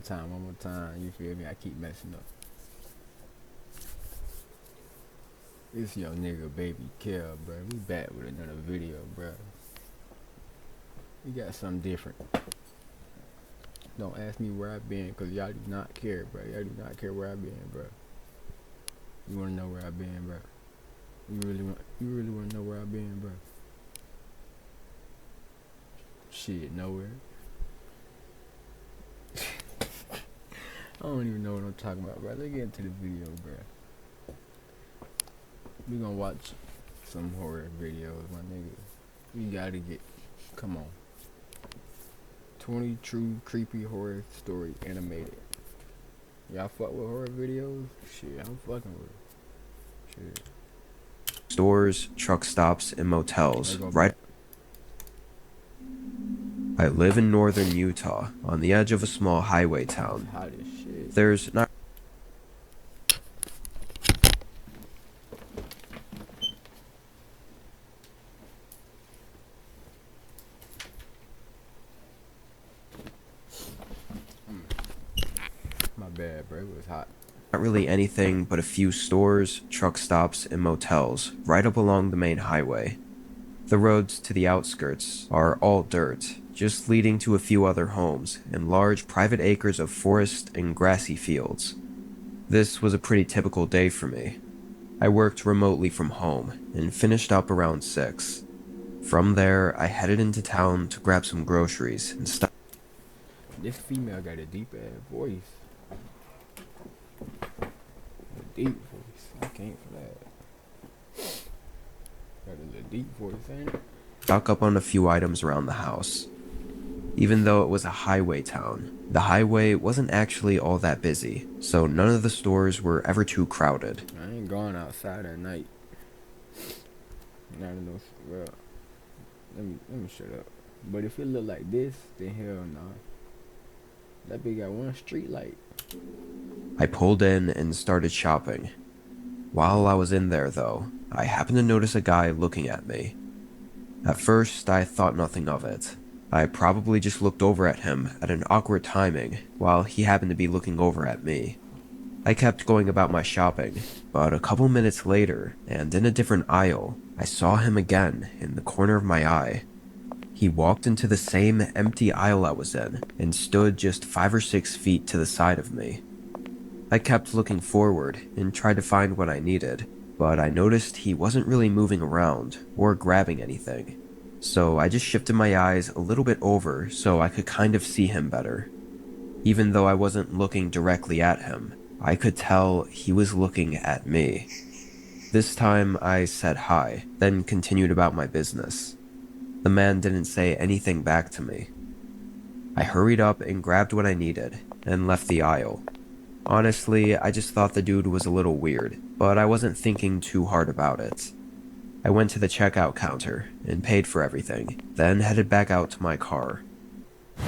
one more time. You feel me? I keep messing up. It's your nigga Baby Kill, bro. We back with another video, bro. We got something different. Don't ask me where I've been, cause y'all do not care, bro. Y'all do not care where I've been, bro. You wanna know where I've been, bro? You really wanna know where I've been, bro? Shit, nowhere. I don't even know what I'm talking about, bro. Let's get into the video, bro. We gonna watch some horror videos, my nigga. We gotta get, come on. 20 true creepy horror story animated. Y'all fuck with horror videos? Shit, I'm fucking with it. Shit. Stores, truck stops, and motels. Right. I live in northern Utah, on the edge of a small highway town. Hot as shit. There's not My bad, bro. It was hot. really anything but a few stores, truck stops, and motels right up along the main highway. The roads to the outskirts are all dirt, just leading to a few other homes and large private acres of forest and grassy fields. This was a pretty typical day for me. I worked remotely from home and finished up around 6. From there, I headed into town to grab some groceries and stuff. This female got a deep ass voice. A deep voice. I can't for that. Got a little deep voice, ain't it? Stock up on a few items around the house. Even though it was a highway town, the highway wasn't actually all that busy, so none of the stores were ever too crowded. I ain't going outside at night. Not in no, well, let me shut up. But if it look like this, then hell nah. That bitch got one street light. I pulled in and started shopping. While I was in there though, I happened to notice a guy looking at me. At first, I thought nothing of it. I probably just looked over at him at an awkward timing while he happened to be looking over at me. I kept going about my shopping, but a couple minutes later, and in a different aisle, I saw him again in the corner of my eye. He walked into the same empty aisle I was in and stood just 5 or 6 feet to the side of me. I kept looking forward and tried to find what I needed, but I noticed he wasn't really moving around or grabbing anything. So I just shifted my eyes a little bit over so I could kind of see him better. Even though I wasn't looking directly at him, I could tell he was looking at me. This time I said hi, then continued about my business. The man didn't say anything back to me. I hurried up and grabbed what I needed, and left the aisle. Honestly, I just thought the dude was a little weird, but I wasn't thinking too hard about it. I went to the checkout counter and paid for everything, then headed back out to my car. You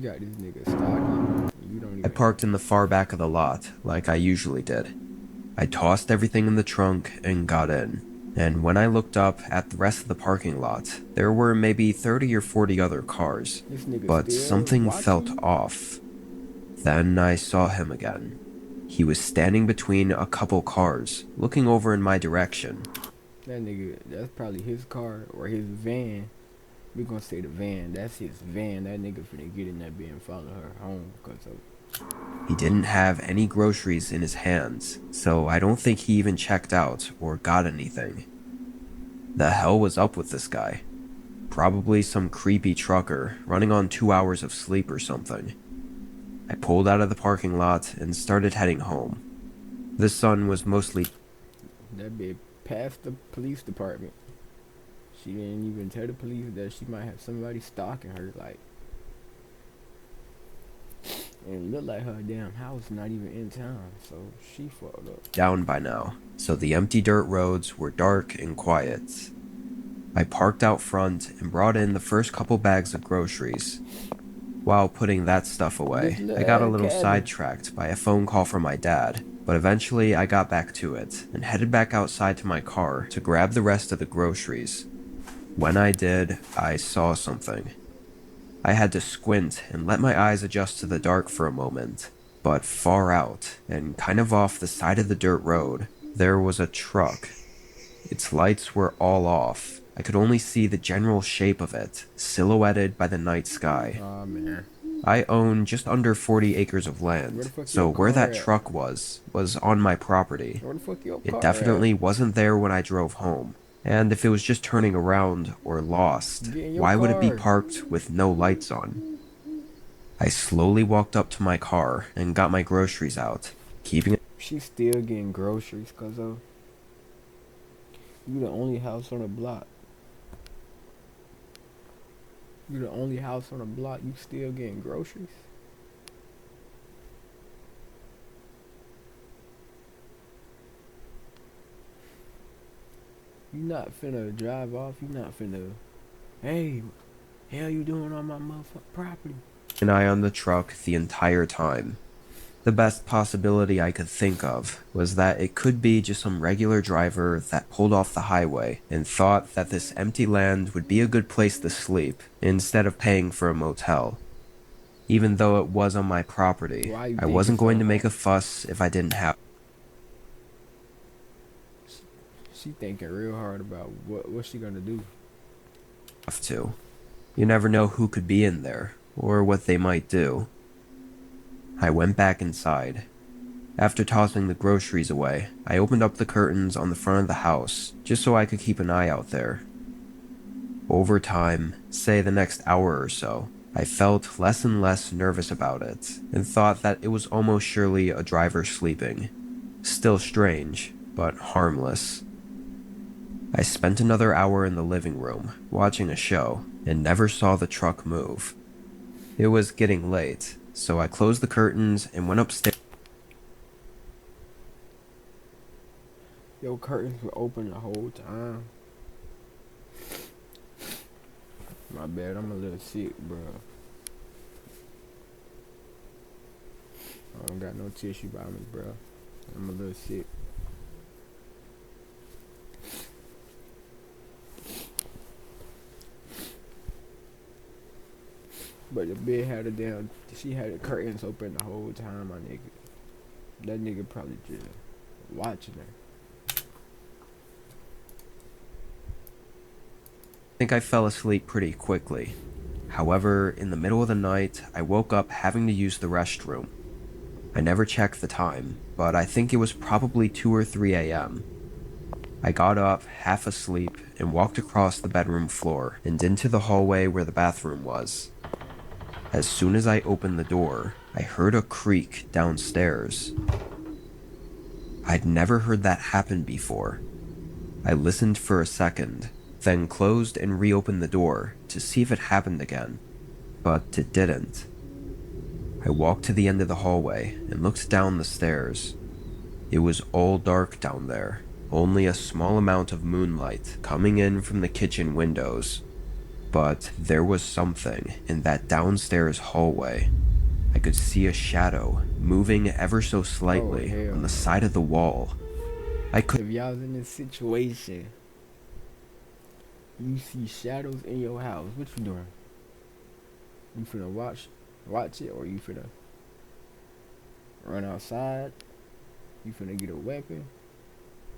got this nigga Stalker. You don't even. I parked in the far back of the lot, like I usually did. I tossed everything in the trunk and got in. And when I looked up at the rest of the parking lot, there were maybe 30 or 40 other cars, but something felt off. Then I saw him again. He was standing between a couple cars, looking over in my direction. That nigga, that's probably his car or his van. We gonna say the van. That's his van. That nigga finna get in that bitch and follow her home because of. He didn't have any groceries in his hands, so I don't think he even checked out or got anything. The hell was up with this guy? Probably some creepy trucker running on 2 hours of sleep or something. I pulled out of the parking lot and started heading home. The sun was mostly... That bitch passed the police department. She didn't even tell the police that she might have somebody stalking her, like. And it looked like her damn house not even in town, so she fucked up. Down by now, so the empty dirt roads were dark and quiet. I parked out front and brought in the first couple bags of groceries. While putting that stuff away, I got a little sidetracked by a phone call from my dad, but eventually I got back to it and headed back outside to my car to grab the rest of the groceries. When I did, I saw something. I had to squint and let my eyes adjust to the dark for a moment, but far out and kind of off the side of the dirt road, there was a truck. Its lights were all off. I could only see the general shape of it, silhouetted by the night sky. Oh man. I own just under 40 acres of Where the land, fuck your so where car that at? truck was on my property. Where the fuck your It car at? definitely wasn't there when I drove home. And if it was just turning around or lost, Get in your why would it be car. parked with no lights on? I slowly walked up to my car and got my groceries out, keeping it She's still getting groceries cause of you the only house on the block. You the only house on the block. You still getting groceries. You not finna drive off. You not finna. Hey, hell you doing on my motherfucking property? an eye on the truck the entire time. The best possibility I could think of was that it could be just some regular driver that pulled off the highway and thought that this empty land would be a good place to sleep instead of paying for a motel. Even though it was on my property, Why you I thinking wasn't going so to make hard? a fuss if I didn't have She thinking real hard about what's she gonna do. to. You never know who could be in there, or what they might do. I went back inside. After tossing the groceries away, I opened up the curtains on the front of the house, just so I could keep an eye out there. Over time, say the next hour or so, I felt less and less nervous about it, and thought that it was almost surely a driver sleeping. Still strange, but harmless. I spent another hour in the living room, watching a show, and never saw the truck move. It was getting late, so I closed the curtains and went upstairs. Your curtains were open the whole time. My bad, I'm a little sick, bro. I don't got no tissue by me, bro. I'm a little sick. But the bed had she had the curtains open the whole time, my nigga. That nigga probably just watching her. I think I fell asleep pretty quickly. However, in the middle of the night, I woke up having to use the restroom. I never checked the time, but I think it was probably 2 or 3 a.m. I got up, half asleep, and walked across the bedroom floor and into the hallway where the bathroom was. As soon as I opened the door, I heard a creak downstairs. I'd never heard that happen before. I listened for a second, then closed and reopened the door to see if it happened again, but it didn't. I walked to the end of the hallway and looked down the stairs. It was all dark down there, only a small amount of moonlight coming in from the kitchen windows. But there was something in that downstairs hallway. I could see a shadow moving ever so Oh slightly hell on the no. side of the wall. I could If y'all was in this situation, you see shadows in your house, what you doing? You finna watch it, or you finna run outside? You finna get a weapon?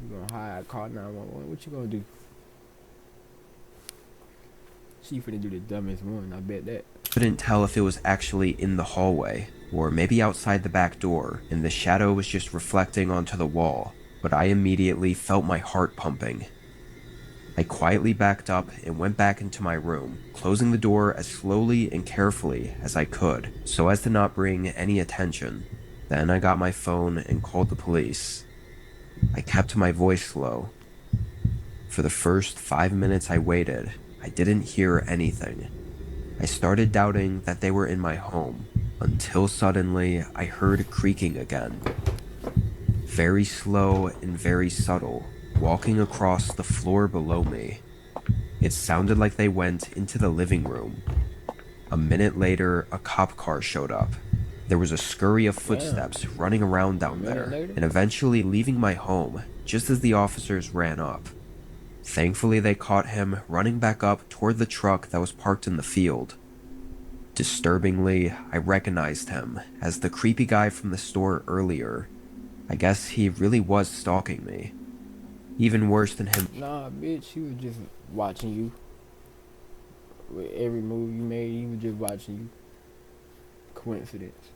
You gonna hide, call 911? What you gonna do? She finna do the dumbest one, I bet that. couldn't tell if it was actually in the hallway, or maybe outside the back door, and the shadow was just reflecting onto the wall, but I immediately felt my heart pumping. I quietly backed up and went back into my room, closing the door as slowly and carefully as I could, so as to not bring any attention. Then I got my phone and called the police. I kept my voice low. For the first 5 minutes I waited, I didn't hear anything. I started doubting that they were in my home, until suddenly I heard creaking again. Very slow and very subtle, walking across the floor below me. It sounded like they went into the living room. A minute later, a cop car showed up. There was a scurry of Damn. footsteps running around A down minute there, later? and eventually leaving my home just as the officers ran up. Thankfully, they caught him running back up toward the truck that was parked in the field. Disturbingly, I recognized him as the creepy guy from the store earlier. I guess he really was stalking me. Even worse than him Nah, bitch, he was just watching you. With every move you made, he was just watching you. Coincidence.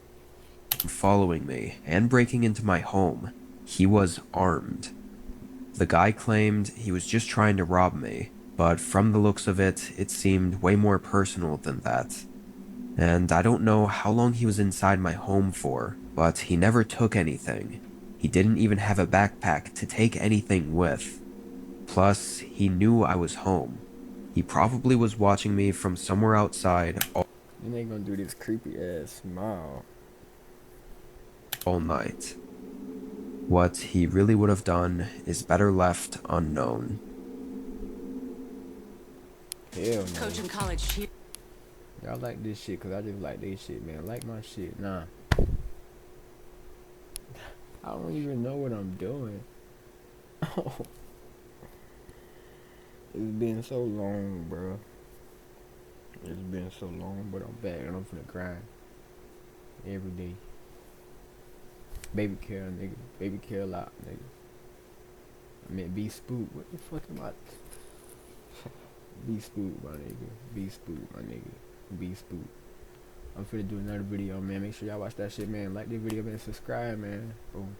following me and breaking into my home, he was armed. The guy claimed he was just trying to rob me, but from the looks of it, it seemed way more personal than that. And I don't know how long he was inside my home for, but he never took anything. He didn't even have a backpack to take anything with. Plus, he knew I was home. He probably was watching me from somewhere outside Then they gonna do this creepy ass smile. all night. What he really would have done is better left unknown. Hell no. Coach in college cheer. Y'all like this shit, cause I just like this shit, man. Like my shit. Nah. I don't even know what I'm doing. It's been so long, bro. It's been so long, but I'm back and I'm finna grind every day. Baby care, nigga. Baby care a lot, nigga. I mean, be spooked. What the fuck am I? Be spooked, my nigga. Be spooked, my nigga. Be spooked. I'm finna do another video, man. Make sure y'all watch that shit, man. Like this video, man. Subscribe, man. Boom.